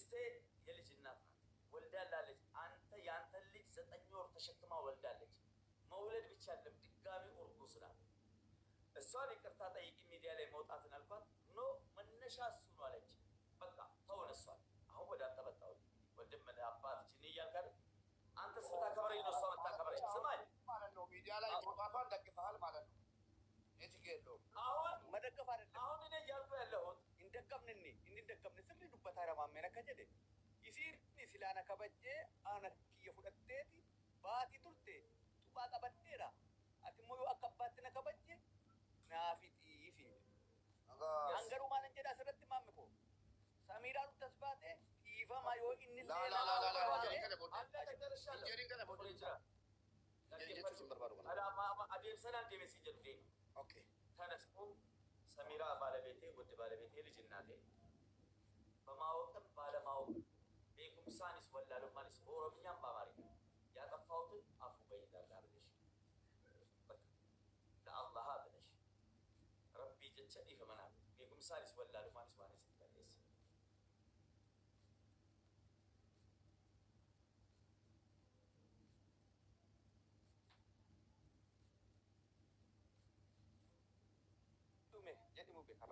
ሚስቴ የልጅ እናት ናት፣ ወልዳላለች። አንተ ያንተን ልጅ 9 ወር ተሸክማ ወልዳለች። መውለድ ብቻ አይደለም ድጋሚ እርጉዝ ናት። እሷን ይቅርታ ጠይቂ ሚዲያ ላይ መውጣትን አልኳት። ኖ መነሻ እሱ ነው አለች። በቃ ተወነሷል። አሁን ወደ አንተ መጣሁ። ወንድም አባት ጅኒ እያልክ አይደል? አንተ ስታከብረኝ ነው እሷ የምታከብረኝ። ስማኝ ማለት ነው ሚዲያ ላይ መውጣቷን ደግፈሃል ማለት ነው። የትግ የለውም አሁን መደገፍ አይደለም። አሁን እኔ እያልኩ ያለሁት እንደቀምንኒ እንደቀምን ስሪ ዱበታ ረማመነ ከጀደ ኢሲር ሲላነ ከበጀ አነ የፉደቴቲ ባቲ ቱርቴ ጡቃ ቀበቴራ አትሞ አከባትነ ከበጀ ናፊቲ ይፊኝ አንገሩ ማን እንጀዳ ስረት ማምኮ ሰሚራሉ ተስባቴ ኢፋማ ዮ ኢንለ ሰሚራ ባለቤቴ ውድ ባለቤቴ ልጅ እናቴ በማወቅም ባለማወቅም ቤኩምሳኒስ ወላሉማኒስ በኦሮምኛም በአማርኛ ያጠፋሁትን አፉ በይላላ ብለሽ ለአላህ ብለሽ ረቢ ጀቸ ይፈመናል ቤኩምሳኒስ ወላሉማኒስ ዋኒስ ይባልስ jadi mau bekal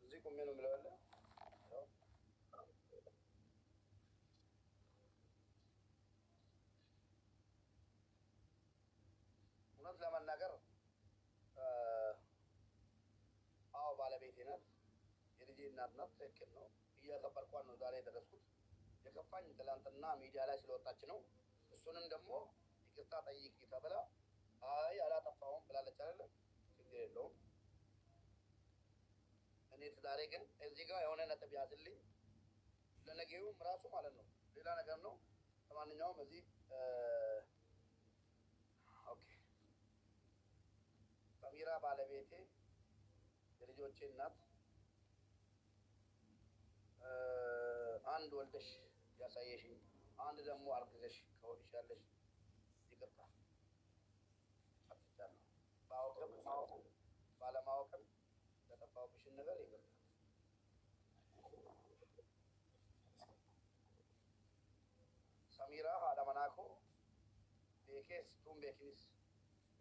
እዚህ ቆሜ ነው የምለው አለ እውነት ለመናገር አዎ ባለቤቴ ናት፣ የልጄ እናት ናት። ትክክል ነው። እያከበርኳት ነው ዛሬ የደረስኩት። የከፋኝ ትላንትና ሚዲያ ላይ ስለወጣች ነው። እሱንም ደግሞ ይቅርታ ጠይቂ ተብላ አይ አላጠፋሁም ብላለች አይደለ? ችግር የለውም። እኔ ዛሬ ግን እዚህ ጋር የሆነ ነጥብ ያዝልኝ፣ ለነገውም ራሱ ማለት ነው። ሌላ ነገር ነው። ለማንኛውም እዚህ ኦኬ ሰሚራ ባለቤቴ የልጆቼ እናት አንድ ወልደሽ ያሳየሽኝ፣ አንድ ደግሞ አርግዘሽ ከወዲሽ ያለሽ ይቅርታ አጥቻለሁ። ባወቅም ባለማወቅም ለጠፋሁብሽን ነገር ይቅርታ። ሰሚራ ሀዳ መናኮ ቤኬስ ቱም ቤኪኒስ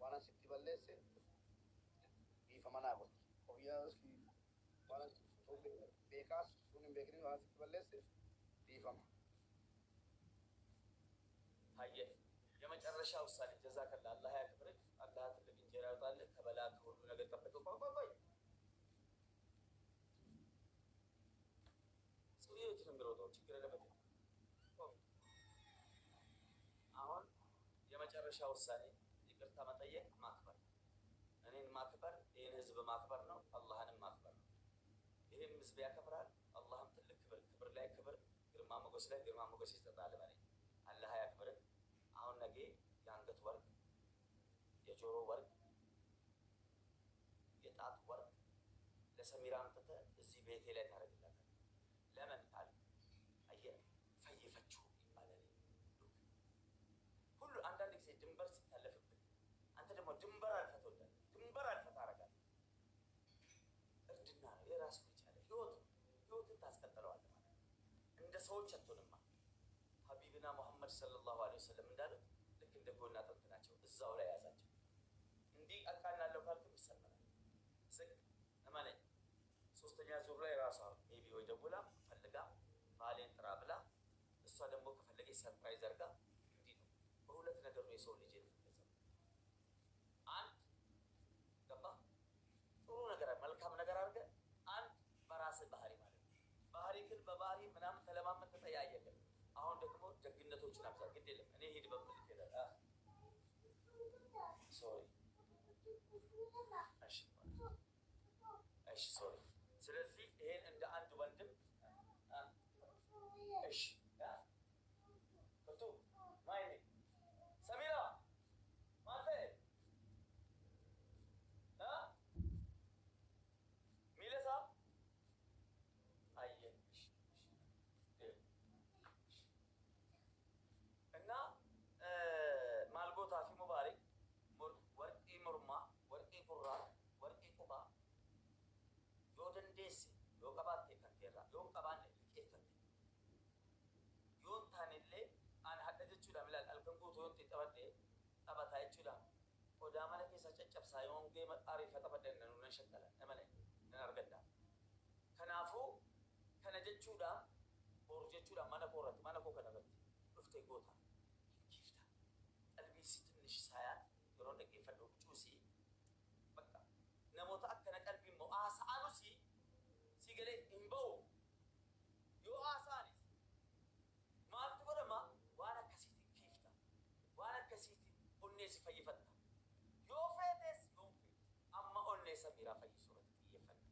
ዋና ስትበለስ ይፈመናጎት ኦብያስ ዋና ቤካስ ቱንም ቤኪኒ ዋና ስትበለስ ይፈማ ሀየ የመጨረሻ ውሳኔ ጀዛከላ አላህ ያክብርህ። አላህ ትልቅ እንጀራ ያውጣልህ። ከበላ ከሁሉ ነገር ጠብቀው። ቆይ ሰውዬዎች ነው የሚሮጠው። ችግር የለበትም። አሁን የመጨረሻ ውሳኔ ይቅርታ መጠየቅ ማክበር፣ እኔን ማክበር፣ ይህን ህዝብ ማክበር ነው። አላህንም ማክበር ነው። ይህም ህዝብ ያከብራል፣ አላህም ትልቅ ክብር ላይ ክብር፣ ግርማ ሞገስ ላይ ግርማ ሞገስ ይሰጣል። በኔ አላህ ያክብርህ። አሁን ነገ የአንገት ወርቅ፣ የጆሮ ወርቅ፣ የጣት ወርቅ ለሰሚራ አምጥተህ እዚህ ቤቴ ላይ ታደርግላታለህ። ለምን ካል አየህ ፈይፈችው ይባላል። ሁሉ አንዳንድ ጊዜ ድንበር ሲታለፍብህ አንተ ደግሞ ድንበር አልፈህ ትወዳለህ፣ ድንበር አልፈህ ታደርጋለህ። እርድና ነው የራሱ የቻለ ህይወትን ታስቀጥለዋለህ ማለት ነው። እንደ ሰዎች አትሆንማ። ሀቢብና ሙሐመድ ሰለላሁ ዐለይሂ ወሰለም እንዳሉት ልክ እንደ ጎና አጥንት ናቸው። እዛው ላይ ያዛቸው። እንዲህ አቃናለሁ ካልክም ይሰማል። ዝቅ እመነኝ። ሶስተኛ ዙር ላይ ራሷ ሜቢ ወይ ደውላ ፈልጋ ባሌን ጥራ ብላ እሷ ደግሞ ከፈለገች ሰርፕራይዝ አድርጋ እንዲህ ነው። በሁለት ነገር ነው የሰው ልጅ የተፈጸመው። አንድ ገባ ጥሩ ነገር መልካም ነገር አድርገህ፣ አንድ በራስህ ባህሪ ማለት ነው። ባህሪ ግን በባህሪ ምናምን ተለማመን ተጠያየቀ። አሁን ደግሞ ደግነቶችን አብዛ። ግድ የለም እኔ ሄድ በምል ይሄዳል። ሶሪ እሺ ሶሪ። ስለዚህ ይሄን እንደ አንድ ወንድም እሺ ከቱ ማይኔ ሰሚራ ማንተ ሚለሳ አየ saayimoon geema ariifata baddanna nunan shakkala namale nan argadda kanaafuu kana jechuudhaan boru jechuudhaan mana koo irratti mana koo kana irratti dhuftee goota hinkiifta qalbii si tinnish saayaan yeroo dhaggeeffadhu cuusii bakka namoota akkana qalbii immoo haasa'anusi si galee hin ba'u yoo haasa'anis maaltu godhama waan akkasiitiin kiifta waan akkasiitiin onnee si fayyifatta yoo feetes yoo feete amma onnee Samiraa fayyisuu irratti xiyyeeffanna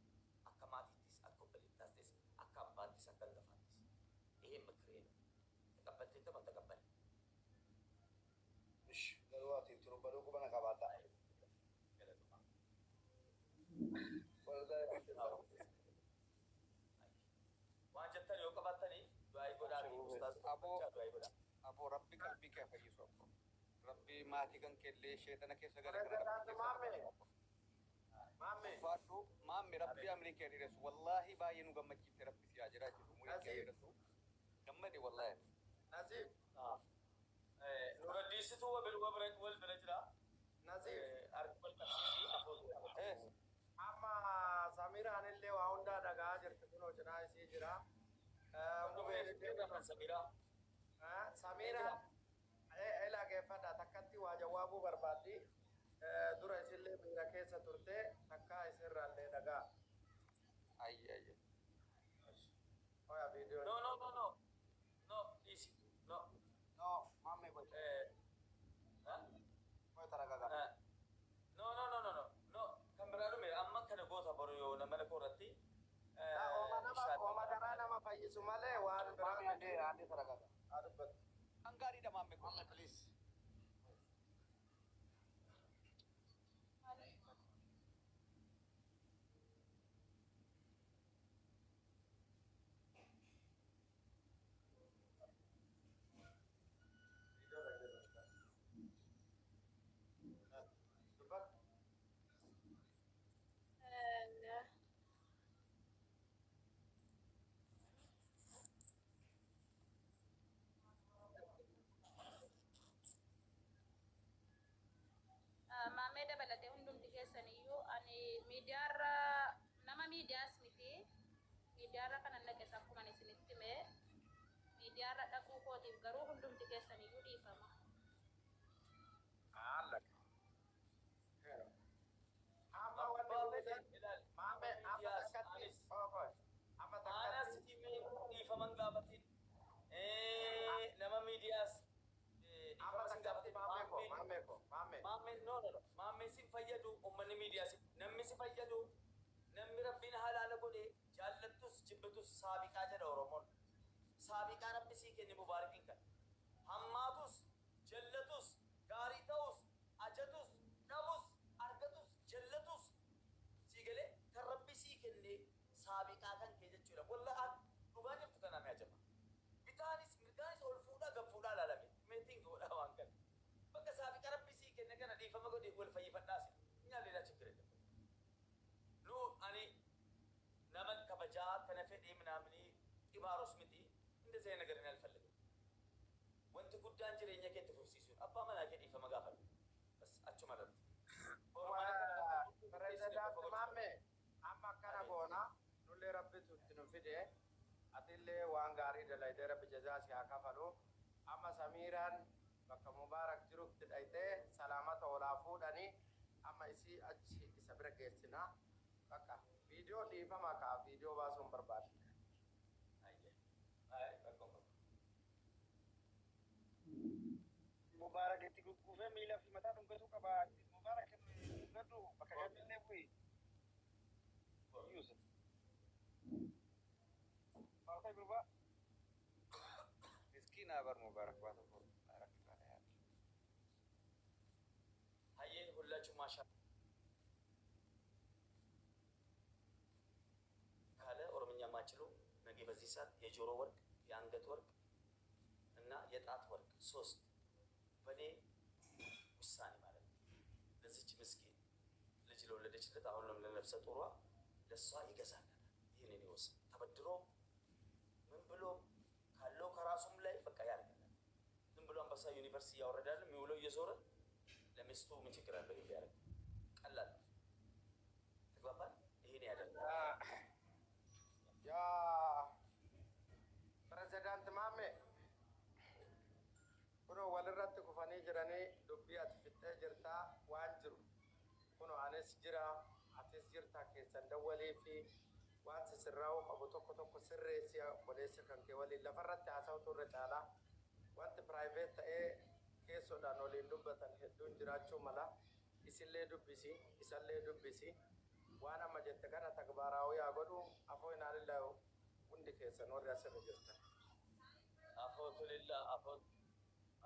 akka maatiittis akka obboleettaattis akka abbaattis akka hangafaattis ይሄን ምክሬ ነው ተቀበልተኝ ተመን ተቀበል እሺ ገሩዋት ትሩበሉ ኩበና ካባታ waan jettan yoo qabattanii du'aa godhaanii ustaas abo rabbi qalbii kee fayyisu abbo rabbi maatii kan kellee sheetana keessa gale faadhu maamme rabbi amrii kee dhireessu wallaahi baay'ee nu gammachiifte rabbi si haa jiraachisu umurii kee dhireessu gammade wallaahi Nazif, nuraddiisituu wal bira jira Nazif, argibal qabsiisii afootu amma Samiraan illee waa hundaa dhagaa jirti kunoo cinaa isii jira. Samiraa Samiraan ilageeffadha takkatti waa jawaabuu barbaaddi. Dura isillee miira keessa turte takka isirraallee dhagaa. ayye Oya viidiyoo. no easy no No, mamme boy. Boy taragaga. no kan biraa dhume amma kana goota boru yoo nama koo irratti Oma garaa nama fayyisu malee waan biraa. mamme ande taragaga Adubbatu. angaariidha mamme kun Mamme please. Maamee dabalatee hundumti keessaniyyuu ani miidiyaarra nama miidiyaas miti miidiyaarra kanan dhaqes akkuma isinitti hime miidiyaarra dhaquu kootiif garuu hundumti keessaniyyuu dhiifama. Allak. Amma wanni kun maame amma takkatti. Amma Anas takkatti. dhiifaman gaafatin nama miidiyaas Amma takkatti maame ko. maammeen si fayyadu ummanni miidiyaas namni si fayyadu namni rabbiin halaala godhe jaallattus jibbitus saabiqaa jedha oromoon saabiqaa rabbi sii kenne mubaarakiin kan hammaatus jallatus gaarii ta'us ajatus dhabus argatus jallatus sii galee kan rabbi sii kenne saabiqaa kan kee jechuudha walla'aan dhugaa jirtu kana mee ajaba bitaanis mirgaanis ol fuudhaa gad fuudhaa ilaalame meetiin godhaa waan kana bakka saabiqa rabbi sii kenne kana dhiifama godhe wal fayyifadhaasi nyaalleedhaa chikkire nu ani nama kabajaa kana fedhii minaamni xibaaros miti እንደዚህ አይነት ነገር እኔ አልፈልግም wanti guddaan jireenya keetti fufsiisuun abbaa manaa kee dhiifama gaafadhu bas achuma irratti Pirezidaanti maame amma akkana goona nullee rabbitu itti nu fide atillee waan gaarii dalaydee rabbi jazaa si haa kafalu amma Samiiraan bakka Mubaarak jirutti dhayxee salaamata olaa fuudhanii amma isii achi isa bira geessina bakka viidiyoo dhiifama kaa viidiyoo baasuun barbaadu. Mubaarak itti gugguufee miilaa fi mataa dhungatuu qaba. Mubaarak dhungatu bakka gabillee bu'i. Yusuf. Maal ta'e gurbaa? Miskiina bar Mubaarak waa tokko rakkisaadha yaadda. hayyee hullaችሁ ማሻ ካለ ኦሮምኛ ማችሉ ነገ በዚህ ሰዓት የጆሮ ወርቅ የአንገት ወርቅ እና የጣት ወርቅ ሶስት በእኔ ውሳኔ ማለት ነው ለዚች ምስኪን ልጅ ለወለደችለት አሁን ለነፍሰ ጡሯ ለእሷ ይገዛላታል። ይህንን ይወስድ ተበድሮ ምን ብሎ ካለው ከራሱም ላይ በቃ ያደርጋል። ዝም ብሎ አንበሳ ዩኒቨርሲቲ እያወረዳል የሚውለው እየዞረ ለሚስቱ ምን ችግር አለው? ይሄ ቢያደርግ ቀላል President Mame, kuno walirratti kufanii jiranii dubbii ati fixxee jirtaa waan jiru. Kuno anis jira, atis jirta keessan dawwalii fi waan sirraa'u qabu tokko sirreessi odeessa kan kee waliin lafarratti haasa'utu irra caalaa. Wanti private ta'ee keessodhaan waliin dubbatan hedduun jiraachuu mala. Isillee dubbisi, isallee dubbisi. Waan amma jette kana takbaaraa'uu yaa godhu afoo inaalillee hundi keessan warri asirra jirtan.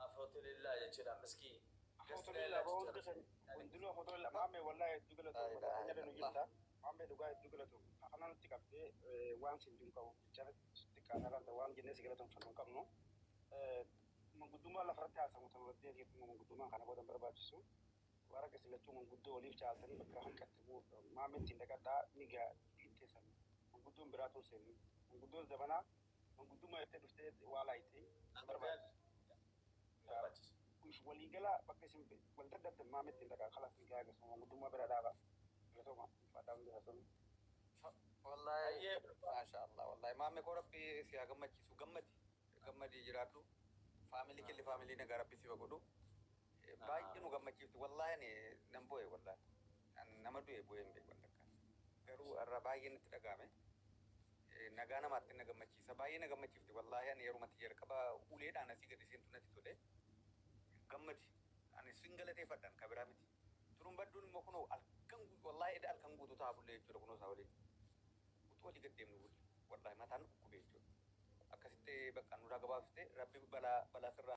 Afotulillah jechuudha miskii. Alhamdulillah bawon kesan undulu alhamdulillah maame wallahi dugala to matanya da nujita maame duga dugala to akanan tikabde wan sindum kaw chara tikana ran da wan jinne sigala to fanu kamno manguduma la farta sa mutawadde ke manguduma kana bodan barbajisu wara ke sigatu manguddo oli chaltani bakra hakatu maame tindaga da niga intesan mangudum birato sen manguddo zabana manguduma ite dufte wala ite barbajisu waligala bakka isin waldadda maametti daga khalas nigaa ga sama muduma bira daaba gato ma fadam da sun wallahi masha Allah wallahi maame ko rabbi si agammachi su gammadi jiratu family na garabbi si bagodo baay'ee nu gammachiifti wallahi ne nan boye wallahi nama du'e boye mbe wallahi garuu arra baay'ee nutti dhagame nagaa namaatti na gammachiisa baay'ee na gammachiifti wallahi ani yerumatti jalqaba uleedhaan asii gadi seentu natti tole gammadi ani singalate faddan kabira miti turun baddun mo kuno alkan wallahi ida alkan gudu ta bulle jechuudha kuno sawle utu wali gaddem nu wallahi matan ku be jechuudha akkasitti bakka nu daga baafte rabbi bala sirra